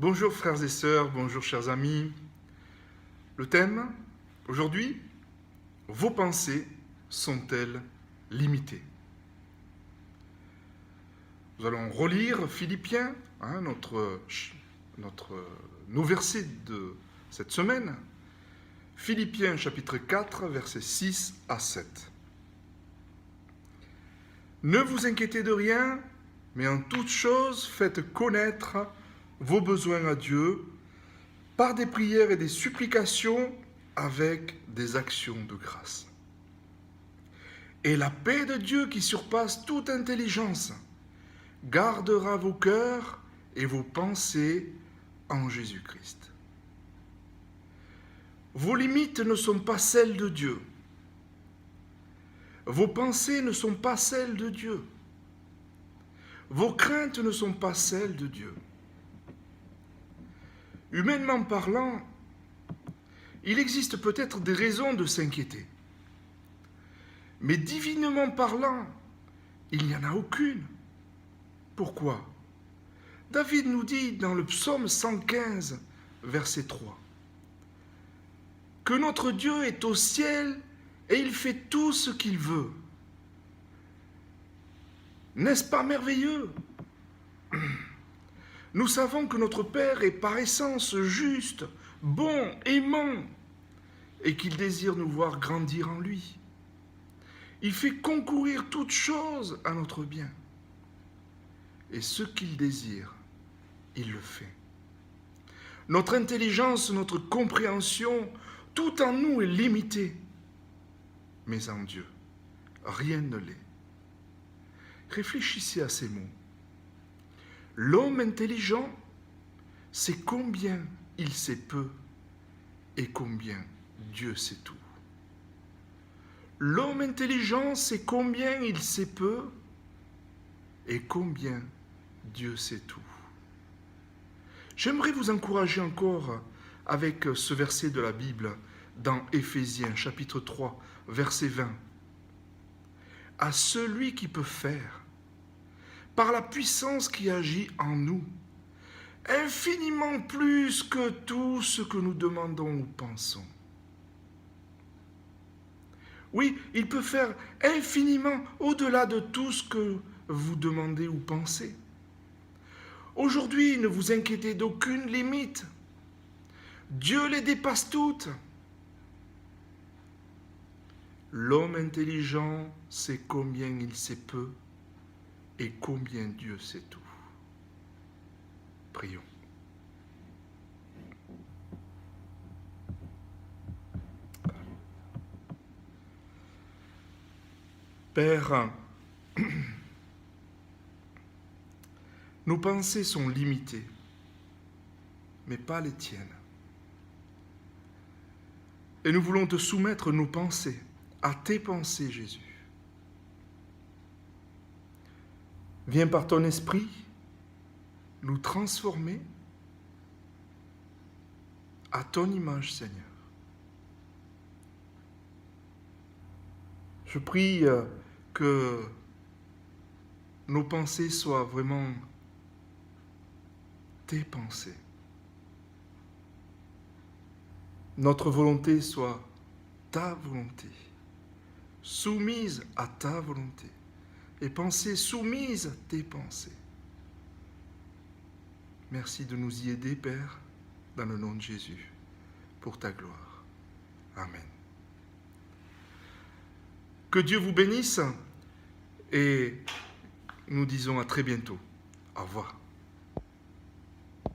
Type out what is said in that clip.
Bonjour frères et sœurs, bonjour chers amis. Le thème, aujourd'hui, vos pensées sont-elles limitées? Nous allons relire Philippiens, nos versets de cette semaine. Philippiens chapitre 4, versets 6 à 7. Ne vous inquiétez de rien, mais en toute chose faites connaître vos besoins à Dieu par des prières et des supplications avec des actions de grâce. Et la paix de Dieu qui surpasse toute intelligence gardera vos cœurs et vos pensées en Jésus-Christ. Vos limites ne sont pas celles de Dieu. Vos pensées ne sont pas celles de Dieu. Vos craintes ne sont pas celles de Dieu. Humainement parlant, il existe peut-être des raisons de s'inquiéter. Mais divinement parlant, il n'y en a aucune. Pourquoi? David nous dit dans le psaume 115, verset 3, que notre Dieu est au ciel et il fait tout ce qu'il veut. N'est-ce pas merveilleux? Nous savons que notre Père est par essence juste, bon, aimant, et qu'il désire nous voir grandir en lui. Il fait concourir toutes choses à notre bien. Et ce qu'il désire, il le fait. Notre intelligence, notre compréhension, tout en nous est limité. Mais en Dieu, rien ne l'est. Réfléchissez à ces mots. L'homme intelligent sait combien il sait peu et combien Dieu sait tout. L'homme intelligent sait combien il sait peu et combien Dieu sait tout. J'aimerais vous encourager encore avec ce verset de la Bible dans Éphésiens chapitre 3, verset 20. À celui qui peut faire, par la puissance qui agit en nous, infiniment plus que tout ce que nous demandons ou pensons. Oui, il peut faire infiniment au-delà de tout ce que vous demandez ou pensez. Aujourd'hui, ne vous inquiétez d'aucune limite. Dieu les dépasse toutes. L'homme intelligent sait combien il sait peu et combien Dieu sait tout. Prions. Père, nos pensées sont limitées, mais pas les tiennes. Et nous voulons te soumettre nos pensées à tes pensées, Jésus. Viens par ton esprit nous transformer à ton image, Seigneur. Je prie que nos pensées soient vraiment tes pensées. Notre volonté soit ta volonté, soumise à ta volonté, et pensées soumises à tes pensées. Merci de nous y aider, Père, dans le nom de Jésus, pour ta gloire. Amen. Que Dieu vous bénisse et nous disons à très bientôt. Au revoir.